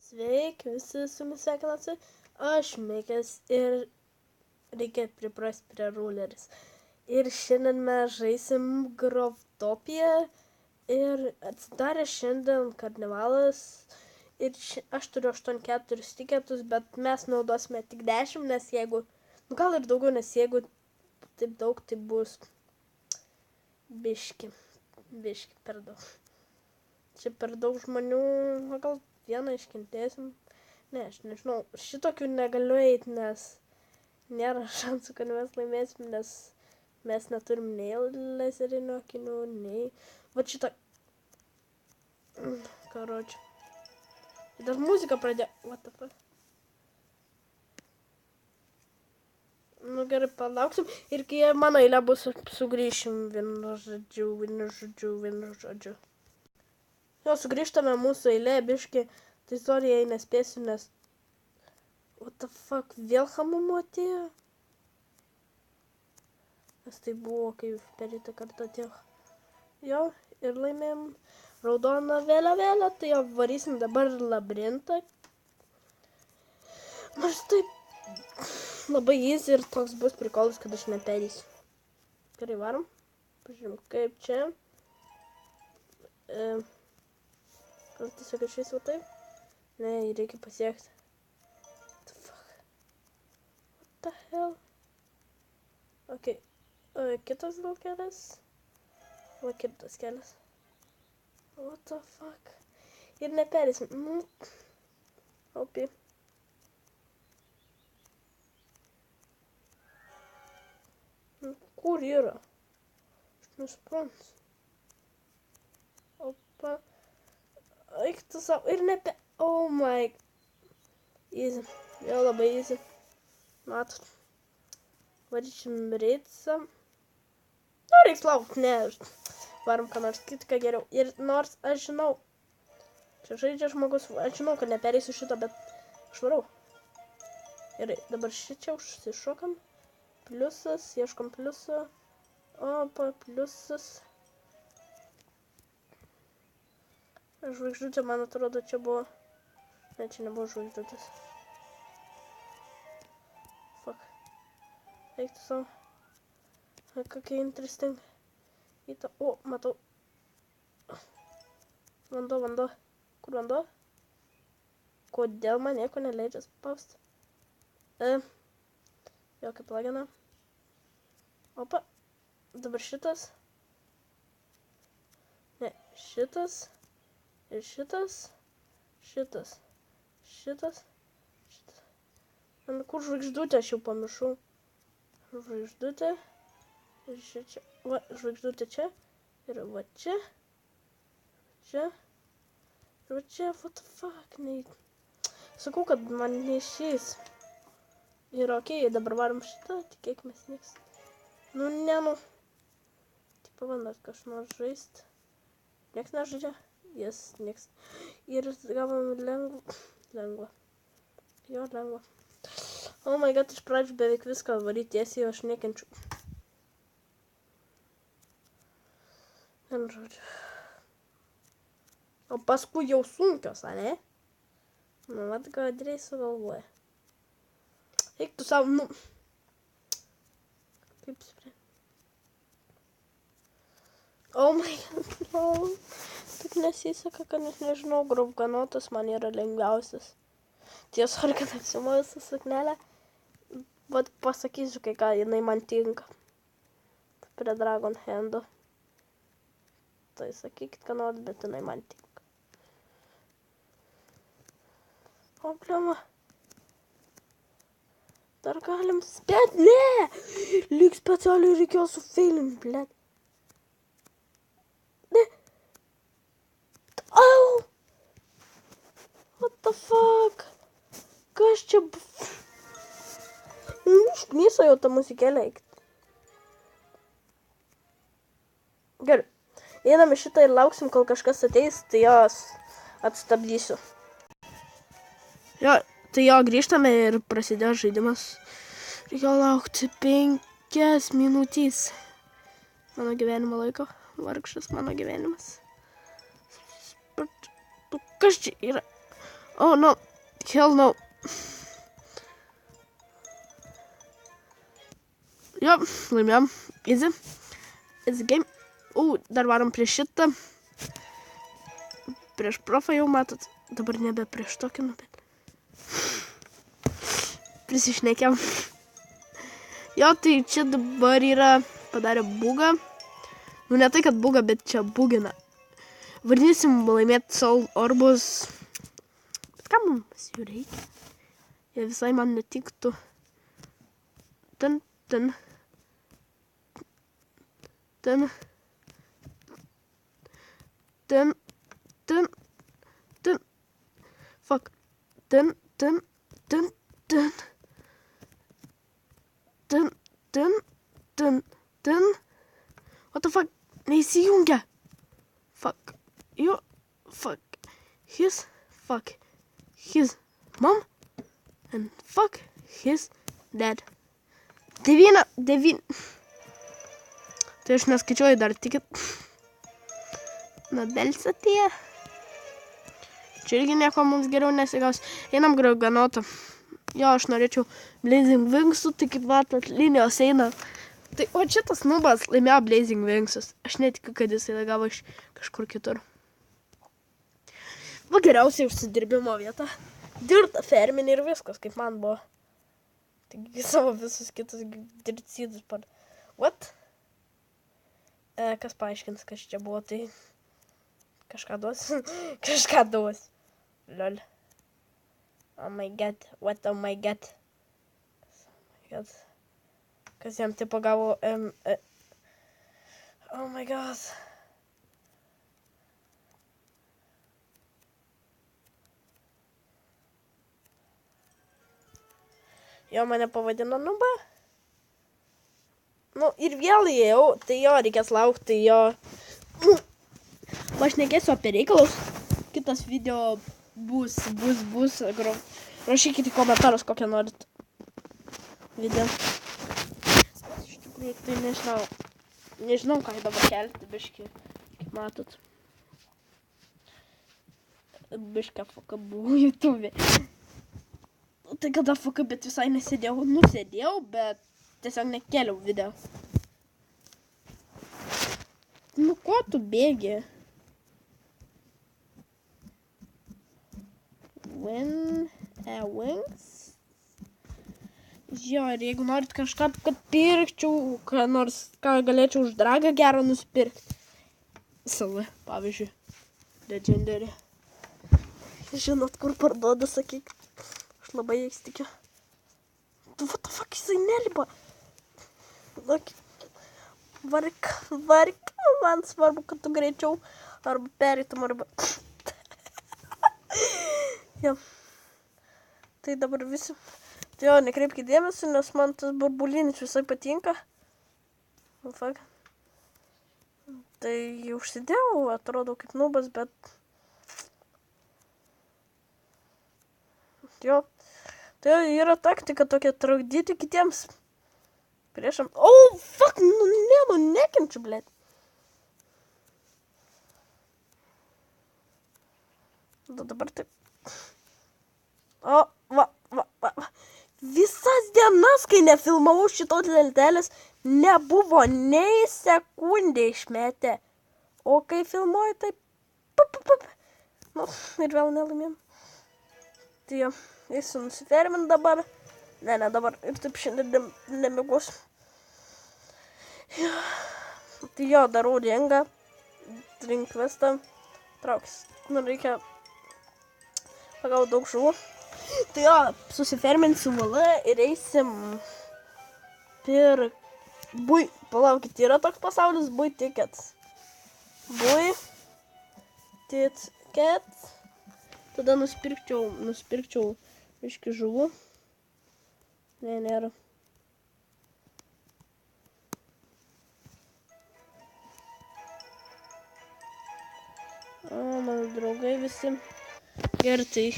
Sveiki, visi su jumis sveikinasi. Aš Mikės ir reikia priprasti prie ruleris. Ir šiandien mes žaisim Growtopiją. Ir atsidarė šiandien karnivalas. Ir aš turiu 84 tiketus, bet mes naudosime tik 10, nes jeigu, gal ir daugiau, nes jeigu taip daug, tai bus biški per daug. Čia per daug žmonių, gal vieną iškentėsim. Ne, aš nežinau, šitokių negaliu eiti, nes nėra šansų, kad mes laimėsim, nes mes neturim nei lazerinių akinių, nei... Va šitą... Karočią. Ir dar muzika pradėjo... What the fuck? Nu gerai, palauksim. Ir kai mano eilė bus, sugrįšim vienu žodžiu. Jo, sugrįžtame mūsų eilė, biški. Tai sorry, jei nespėsiu, nes... What the fuck, vėl hamumo atėjo? Nes tai buvo, kaip pereitą kartą atėjo. Jo, ir laimėjom raudoną vėliavėlę, tai jo varysim dabar labirintą. Nors taip labai easy ir toks bus prikolas, kad aš neperysiu. Gerai, varom. Pažiūrėjom, kaip čia. Gal tiesiog išvis va taip? Ne, jį reikia pasiekti. What the fuck? What the hell? Ok. Kitas gal kelias? Va, kitas kelias. What the fuck? Ir neperėsim. Opi. Kur yra? Aš nesuprantu. Opa. Eik tu savo. Ir nepe... Oh my. Easy. Jau labai easy. Matot. Varysim reitsą. Nu, reiks laukti, ne. Varom ką nors kitką geriau. Ir nors aš žinau, čia žaidžia žmogus, aš žinau, kad nepereisiu šito, bet aš varau. Gerai, dabar šičia užsišokam. Pliusas, ieškom pliuso. Opa, pliusas. Žvaigždutė, man atrodo, čia buvo... Ne, čia nebuvo žvaigždutės. Fuck. Eik tu savo. Kokia interesting. O, matau. Vanduo. Kur vanduo? Kodėl man nieko neleidžia spausti? Jokio plugino. Opa. Dabar šitas. Ne, šitas. Ir šitas. Šitas. Kur žvaigždutė, aš jau pamiršau. Žvaigždutė. Ir šičia. Va, žvaigždutė čia. Ir va čia. Čia. Ir va čia. What the fuck. Sakau, kad man neišeis. Ir okei, dabar varom šitą. Tikėkimės nieks. Nu, ne, nu. Tai pabandot kažnors žaist. Nieks nežaidžia. Jas, nieks. Ir gavom lengva. Jo, lengva. Oh my god, iš pradžių beveik viską varyti tiesiai, aš nekenčiu. Žodžiu. O paskui jau sunkios, ane? Nu, vat gadriai sugalvoja. Eik tu savo, nu. Kaip sprendžiu. Oh my god, no. Tik nesiseka, kad aš nežinau, grobganotas man yra lengviausias. Tiesa, ar kad apsimoju su suknelė. Vat pasakysiu, kai ką jinai man tinka. Prie Dragon Hand'o. Tai sakykit, ką nors, bet jinai man tinka. O, blema. Dar galim spėt, ne! Lyg specialiai reikėjo sufeilint, blėt. Ne! Au! What the fuck? Kas čia... Užknyso jau tą musikėlę eikti. Gerai. Einam į šitą ir lauksim, kol kažkas ateis, tai jos atstabdysiu. Jo, tai jo, grįžtame ir prasidėjo žaidimas. Reikia laukti 5 minutės. Mano gyvenimo laiko. Vargšas mano gyvenimas. Kas čia yra? Oh, no. Hell no. Jo, laimėjom. Easy. Easy game. Dar varom prieš šitą. Prieš profą jau matot. Dabar nebe prieš tokį, nu, bet. Prisišnekėm. Jo, tai čia dabar yra padarę bugą. Nu, ne tai, kad bugą, bet čia bugina. Vardysim laimėti Soul Orbus. Bet ką mums jų reikia? Jie visai man netiktų. Ten. Fuck. Ten. What the fuck? Neįsijungia. Fuck. Jo. Fuck. Fuck. His mom. And fuck his dad. 9. Tai aš neskaičiuoju dar tikit. Na, delsatėje. Čia irgi nieko mums geriau nesigaus. Einam grauganotą. Jo, aš norėčiau Blazing Wingsų, tai kaip matot, linijos eina. Tai, o šitas nubas laimėjo Blazing Wingsus. Aš netikiu, kad jis gavo iš kažkur kitur. Va geriausiai užsidirbimo vieta. Dirta ferminį ir viskas, kaip man buvo. Taigi savo visus kitus dirtsidus par... What? Kas paaiškins, kas čia buvo, tai... Kažką duos. Kažką duos. Lol. Oh my god. What oh my god. Kas jam tipo gavo... Oh my god. Jo mane pavadino nuba. Nu, ir vėl įėjau, tai jo, reikės laukti, tai jo. Aš nekėsiu apie reikalus. Kitas video bus. Rašykite į komentarus, kokią norit video. Iš tikrųjų, tai nežinau, ką dabar kelti, biškį, kaip matot. Biškį foka buvo YouTube. Tai kada foka, bet visai nesėdėjau. Nusėdėjau, bet tiesiog nekėliau video. Nu, ko tu bėgi? Wings? Jo, ir jeigu norit kažką, kad pirkčiau, ką nors, ką galėčiau už dragą gerą nusipirkti. Save, pavyzdžiui. Legendary. Žinot, kur parduoda, sakyk. Aš labai jais tikiu. What the fuck, jisai nelipa. Vark. Man svarbu, kad tu greičiau arba pereitum, arba... Jo. Tai dabar visi... Tai jo, nekreipkite dėmesį, nes man tas burbulinis visai patinka. Oh, fuck. Tai užsidėjau, atrodo kaip nubas, bet... Jo. Tai yra taktika tokia trukdyti kitiems priešam. Oh, fuck, nekenčiu, blėt. Dabar taip. O, va. Visas dienas, kai nefilmavau šitos lentelės, nebuvo nei sekundė išmetę. O kai filmuoju, tai... Nu, ir vėl nelaimėjom. Tai jo, eisiu nusifermint dabar. Ne, dabar. Ir taip šiandien nemigos. Tai jo, darau ringą. Drink questą. Traukis. Nu, reikia... Pagau daug žuvų. Tai jo, susiferminsiu valą ir eisim Palaukit, yra toks pasaulis Bui Tickets. Bui Tickets. Tada nusipirkčiau biškį žuvų. Ne, nėra. Mano draugai visi. Gerai, tai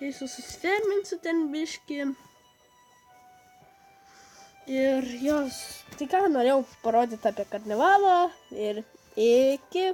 eisiu susiferminsiu ten biškį. Ir jos, tai ką norėjau parodyti apie karnivalą ir iki.